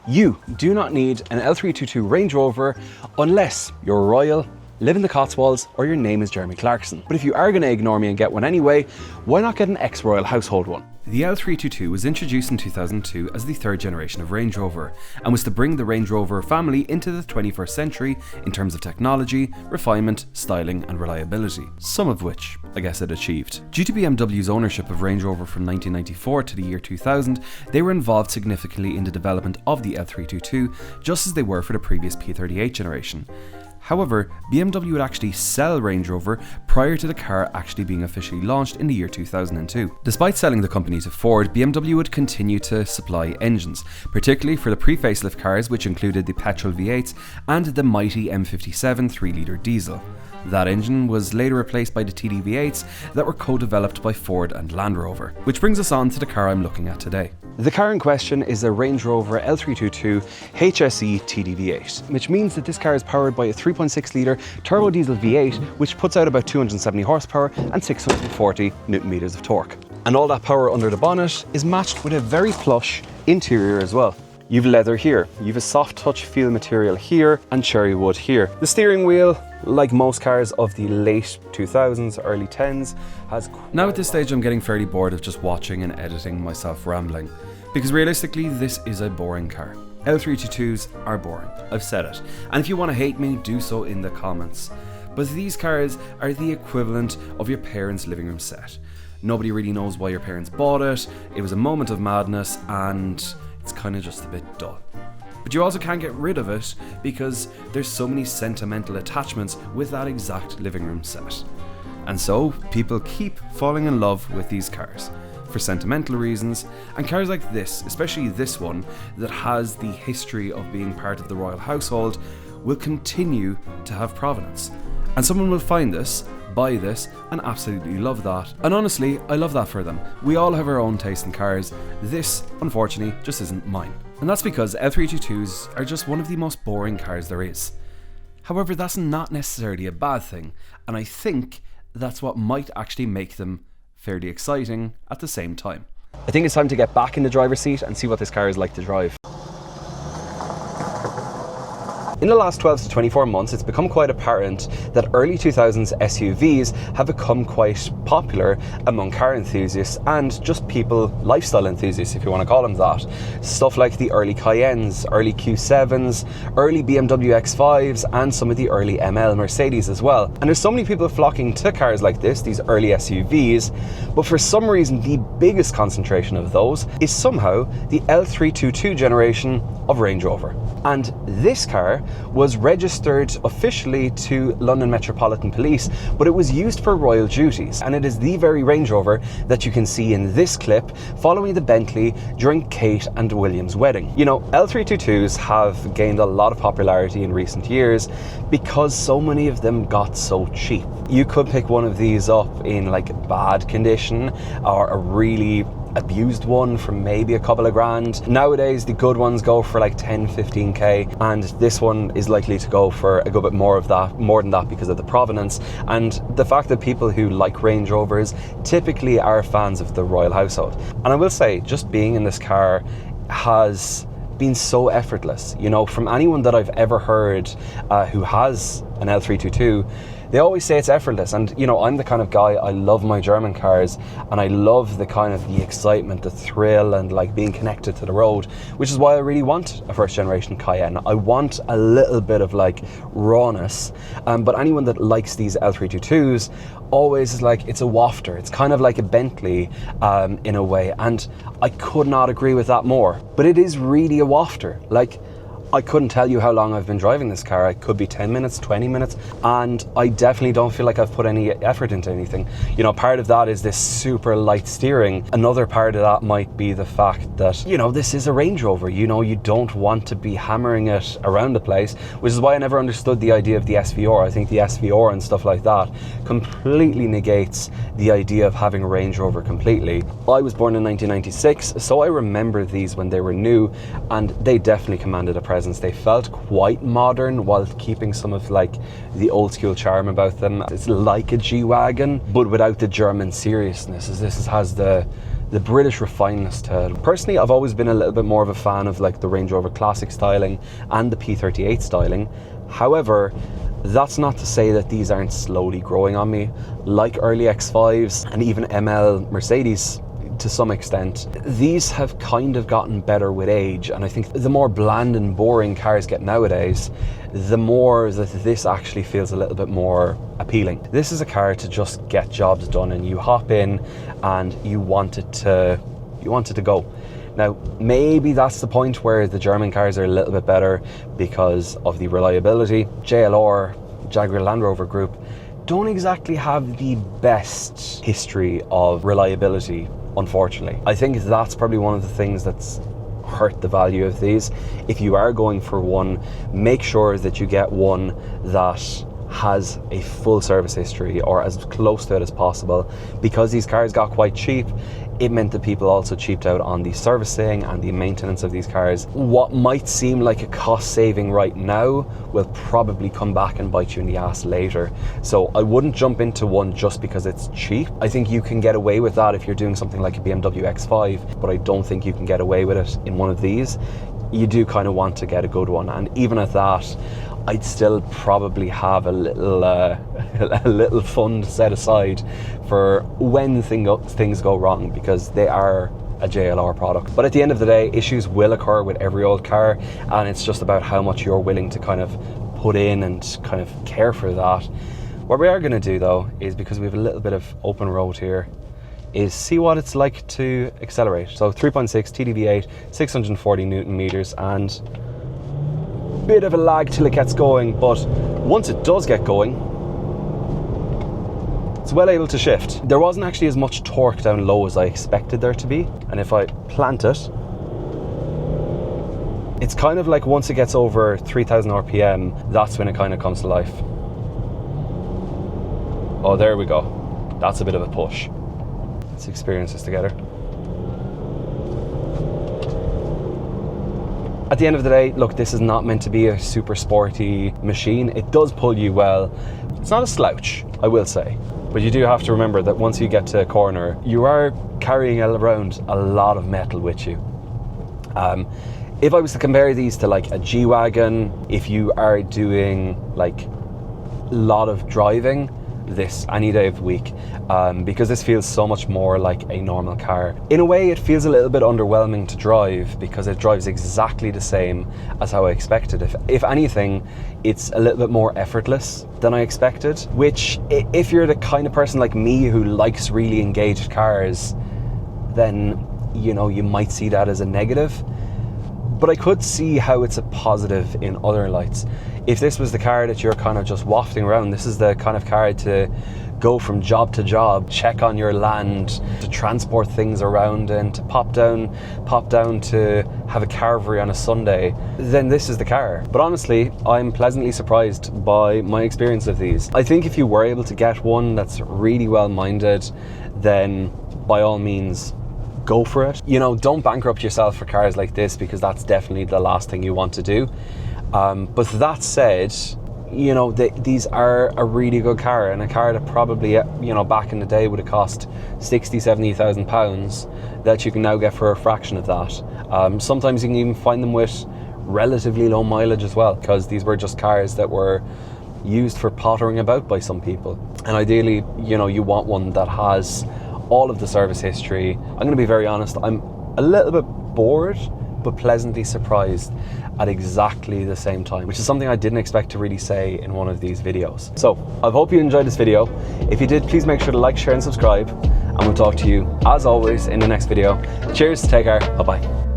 You do not need an L322 Range Rover unless you're royal, live in the Cotswolds, or your name is Jeremy Clarkson. But if you are going to ignore me and get one anyway, why not get an Ex Royal Household one? The L322 was introduced in 2002 as the third generation of Range Rover and was to bring the Range Rover family into the 21st century in terms of technology, refinement, styling and reliability, some of which I guess it achieved. Due to BMW's ownership of Range Rover from 1994 to the year 2000, they were involved significantly in the development of the L322, just as they were for the previous P38 generation. However, BMW would actually sell Range Rover prior to the car actually being officially launched in the year 2002. Despite selling the company to Ford, BMW would continue to supply engines, particularly for the pre-facelift cars, which included the petrol V8s and the mighty M57 3-litre diesel. That engine was later replaced by the TD V8s that were co-developed by Ford and Land Rover. Which brings us on to the car I'm looking at today. The car in question is a Range Rover L322 HSE TD V8, which means that this car is powered by a 3.6-litre turbo diesel V8, which puts out about 270 horsepower and 640 newton meters of torque. And all that power under the bonnet is matched with a very plush interior as well. You've leather here, you've a soft touch feel material here, and cherry wood here. The steering wheel, like most cars of the late 2000s, early 10s, has... Now at this stage I'm getting fairly bored of just watching and editing myself rambling, because realistically this is a boring car. L322s are boring, I've said it, and if you want to hate me, do so in the comments. But these cars are the equivalent of your parents' living room set. Nobody really knows why your parents bought it, it was a moment of madness, and it's kind of just a bit dull. But you also can't get rid of it because there's so many sentimental attachments with that exact living room set. And so people keep falling in love with these cars for sentimental reasons, and cars like this, especially this one that has the history of being part of the royal household, will continue to have provenance. And someone will find this, buy this, and absolutely love that. And honestly, I love that for them. We all have our own taste in cars. This, unfortunately, just isn't mine. And that's because L322s are just one of the most boring cars there is. However, that's not necessarily a bad thing, and I think that's what might actually make them fairly exciting at the same time. I think it's time to get back in the driver's seat and see what this car is like to drive. In the last 12 to 24 months, it's become quite apparent that early 2000s SUVs have become quite popular among car enthusiasts and just people, lifestyle enthusiasts if you want to call them that. Stuff like the early Cayennes, early Q7s, early BMW X5s, and some of the early ML Mercedes as well. And there's so many people flocking to cars like this, these early SUVs, but for some reason the biggest concentration of those is somehow the L322 generation of Range Rover. And this car was registered officially to London Metropolitan Police, but it was used for royal duties, and it is the very Range Rover that you can see in this clip following the Bentley during Kate and William's wedding. You know, L322s have gained a lot of popularity in recent years because so many of them got so cheap. You could pick one of these up in like bad condition or a really abused one for maybe a couple of grand. Nowadays the good ones go for like 10-15k, and this one is likely to go for a good bit more than that because of the provenance and the fact that people who like Range Rovers typically are fans of the royal household. And I will say, just being in this car has been so effortless. You know, from anyone that I've ever heard who has an L322, they always say it's effortless. And you know, I'm the kind of guy, I love my German cars and I love the kind of the excitement, the thrill, and like being connected to the road, which is why I really want a first generation Cayenne. I want a little bit of like rawness, but anyone that likes these L322s always is like, it's a wafter. It's kind of like a Bentley in a way, and I could not agree with that more. But it is really a wafter. Like, I couldn't tell you how long I've been driving this car. It could be 10 minutes, 20 minutes, and I definitely don't feel like I've put any effort into anything. You know, part of that is this super light steering. Another part of that might be the fact that, you know, this is a Range Rover. You know, you don't want to be hammering it around the place, which is why I never understood the idea of the SVR. I think the SVR and stuff like that completely negates the idea of having a Range Rover completely. I was born in 1996, so I remember these when they were new, and they definitely commanded a presence. They felt quite modern while keeping some of like the old school charm about them. It's like a G-Wagon, but without the German seriousness. This has the the British refinedness to it. Personally, I've always been a little bit more of a fan of like the Range Rover Classic styling and the P38 styling. However, that's not to say that these aren't slowly growing on me, like early X5s and even ML Mercedes to some extent. These have kind of gotten better with age, and I think the more bland and boring cars get nowadays, the more that this actually feels a little bit more appealing. This is a car to just get jobs done, and you hop in and you want it to go. Now, maybe that's the point where the German cars are a little bit better because of the reliability. JLR, Jaguar Land Rover Group, don't exactly have the best history of reliability, unfortunately. I think that's probably one of the things that's hurt the value of these. If you are going for one, make sure that you get one that has a full service history or as close to it as possible. Because these cars got quite cheap, it meant that people also cheaped out on the servicing and the maintenance of these cars. What might seem like a cost saving right now will probably come back and bite you in the ass later. So I wouldn't jump into one just because it's cheap. I think you can get away with that if you're doing something like a BMW X5, but I don't think you can get away with it in one of these. You do kind of want to get a good one, and even at that, I'd still probably have a little fund set aside for when things go wrong, because they are a JLR product. But at the end of the day, issues will occur with every old car, and it's just about how much you're willing to kind of put in and kind of care for that. What we are going to do though is, because we have a little bit of open road here, is see what it's like to accelerate. So 3.6 TDV8, 640 Newton meters, and bit of a lag till it gets going, but once it does get going, it's well able to shift. There wasn't actually as much torque down low as I expected there to be, and if I plant it, it's kind of like once it gets over 3000 RPM, that's when it kind of comes to life. Oh, there we go. That's a bit of a push. Let's experience this together. At the end of the day, look, this is not meant to be a super sporty machine. It does pull you well. It's not a slouch, I will say. But you do have to remember that once you get to a corner, you are carrying around a lot of metal with you. If I was to compare these to like a G-Wagon, if you are doing like a lot of driving, this any day of the week, because this feels so much more like a normal car. In a way, it feels a little bit underwhelming to drive because it drives exactly the same as how I expected. If anything, it's a little bit more effortless than I expected, which if you're the kind of person like me who likes really engaged cars, then you know, you might see that as a negative. But I could see how it's a positive in other lights. If this was the car that you're kind of just wafting around, this is the kind of car to go from job to job, check on your land, to transport things around, and to pop down to have a carvery on a Sunday, then this is the car. But honestly, I'm pleasantly surprised by my experience of these. I think if you were able to get one that's really well-minded, then by all means, go for it. You know, don't bankrupt yourself for cars like this, because that's definitely the last thing you want to do. But that said, you know, these are a really good car, and a car that probably, you know, back in the day would have cost 60,000-70,000 pounds, that you can now get for a fraction of that. Sometimes you can even find them with relatively low mileage as well, because these were just cars that were used for pottering about by some people. And ideally, you know, you want one that has all of the service history. I'm going to be very honest, I'm a little bit bored but pleasantly surprised at exactly the same time, which is something I didn't expect to really say in one of these videos. So I hope you enjoyed this video. If you did, please make sure to like, share and subscribe, and we'll talk to you as always in the next video. Cheers, take care, bye bye.